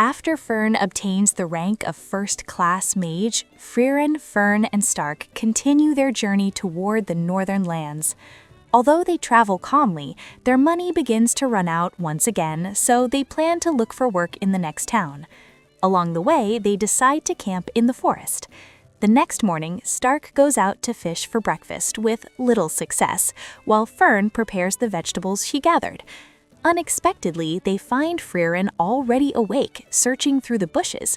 After Fern obtains the rank of first-class mage, Frieren, Fern, and Stark continue their journey toward the northern lands. Although they travel calmly, their money begins to run out once again, so they plan to look for work in the next town. Along the way, they decide to camp in the forest. The next morning, Stark goes out to fish for breakfast with little success, while Fern prepares the vegetables she gathered. Unexpectedly, they find Frieren already awake, searching through the bushes.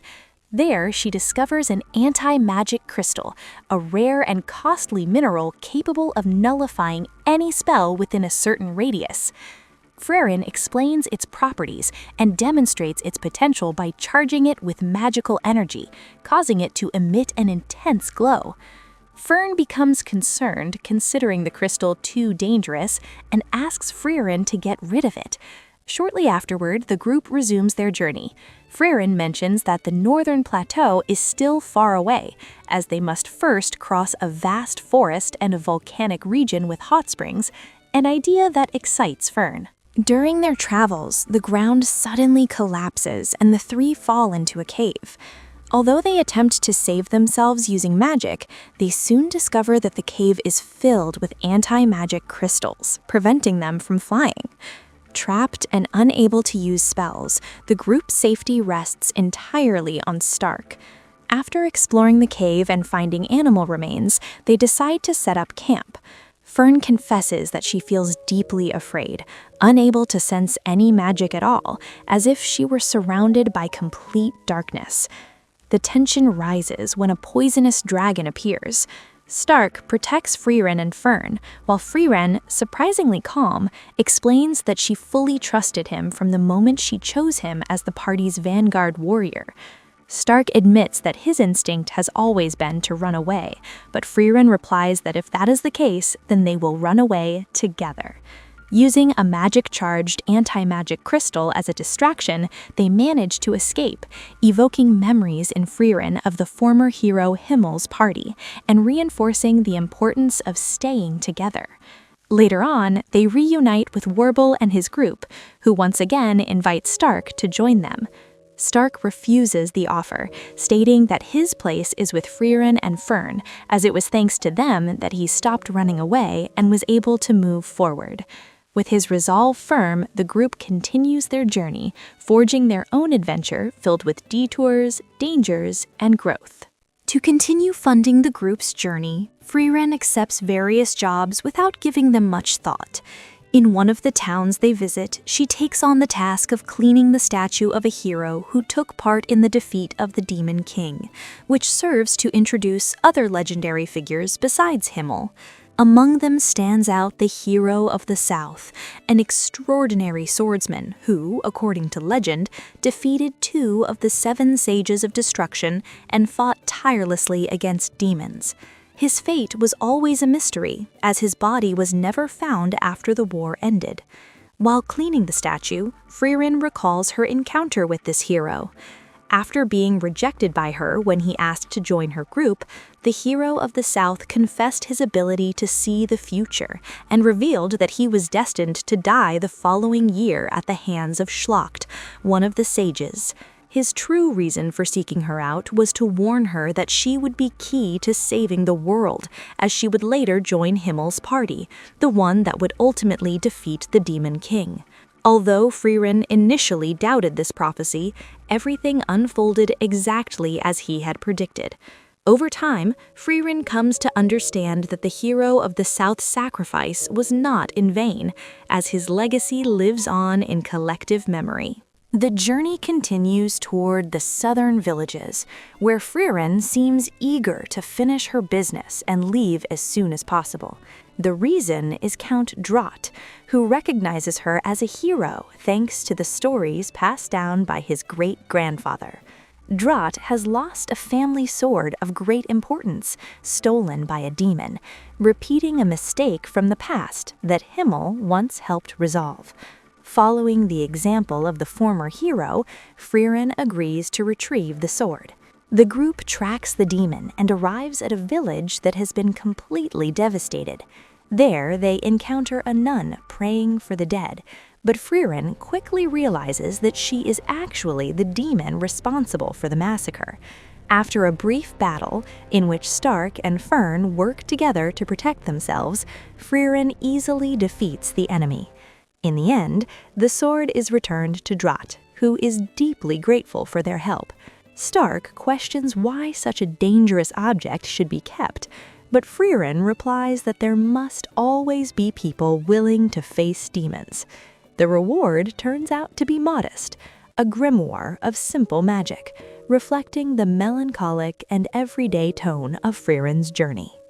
There, she discovers an anti-magic crystal, a rare and costly mineral capable of nullifying any spell within a certain radius. Frieren explains its properties and demonstrates its potential by charging it with magical energy, causing it to emit an intense glow. Fern becomes concerned, considering the crystal too dangerous, and asks Frieren to get rid of it. Shortly afterward, the group resumes their journey. Frieren mentions that the northern plateau is still far away, as they must first cross a vast forest and a volcanic region with hot springs, an idea that excites Fern. During their travels, the ground suddenly collapses and the three fall into a cave. Although they attempt to save themselves using magic, they soon discover that the cave is filled with anti-magic crystals, preventing them from flying. Trapped and unable to use spells, the group's safety rests entirely on Stark. After exploring the cave and finding animal remains, they decide to set up camp. Fern confesses that she feels deeply afraid, unable to sense any magic at all, as if she were surrounded by complete darkness. The tension rises when a poisonous dragon appears. Stark protects Frieren and Fern, while Frieren, surprisingly calm, explains that she fully trusted him from the moment she chose him as the party's vanguard warrior. Stark admits that his instinct has always been to run away, but Frieren replies that if that is the case, then they will run away together. Using a magic-charged anti-magic crystal as a distraction, they manage to escape, evoking memories in Frieren of the former hero Himmel's party, and reinforcing the importance of staying together. Later on, they reunite with Warble and his group, who once again invite Stark to join them. Stark refuses the offer, stating that his place is with Frieren and Fern, as it was thanks to them that he stopped running away and was able to move forward. With his resolve firm, the group continues their journey, forging their own adventure filled with detours, dangers, and growth. To continue funding the group's journey, Frieren accepts various jobs without giving them much thought. In one of the towns they visit, she takes on the task of cleaning the statue of a hero who took part in the defeat of the Demon King, which serves to introduce other legendary figures besides Himmel. Among them stands out the hero of the South, an extraordinary swordsman who, according to legend, defeated 2 of the 7 sages of destruction and fought tirelessly against demons. His fate was always a mystery, as his body was never found after the war ended. While cleaning the statue, Frieren recalls her encounter with this hero. After being rejected by her when he asked to join her group, the hero of the South confessed his ability to see the future and revealed that he was destined to die the following year at the hands of Schlacht, one of the sages. His true reason for seeking her out was to warn her that she would be key to saving the world, as she would later join Himmel's party, the one that would ultimately defeat the Demon King. Although Frieren initially doubted this prophecy, everything unfolded exactly as he had predicted. Over time, Frieren comes to understand that the hero of the South's sacrifice was not in vain, as his legacy lives on in collective memory. The journey continues toward the southern villages, where Frieren seems eager to finish her business and leave as soon as possible. The reason is Count Drott, who recognizes her as a hero thanks to the stories passed down by his great-grandfather. Drott has lost a family sword of great importance, stolen by a demon, repeating a mistake from the past that Himmel once helped resolve. Following the example of the former hero, Frieren agrees to retrieve the sword. The group tracks the demon and arrives at a village that has been completely devastated. There, they encounter a nun praying for the dead, But Frieren quickly realizes that she is actually the demon responsible for the massacre. After a brief battle, in which Stark and Fern work together to protect themselves, Frieren easily defeats the enemy. In the end, the sword is returned to Drat, who is deeply grateful for their help. Stark questions why such a dangerous object should be kept, but Frieren replies that there must always be people willing to face demons. The reward turns out to be modest, a grimoire of simple magic, reflecting the melancholic and everyday tone of Frieren's journey.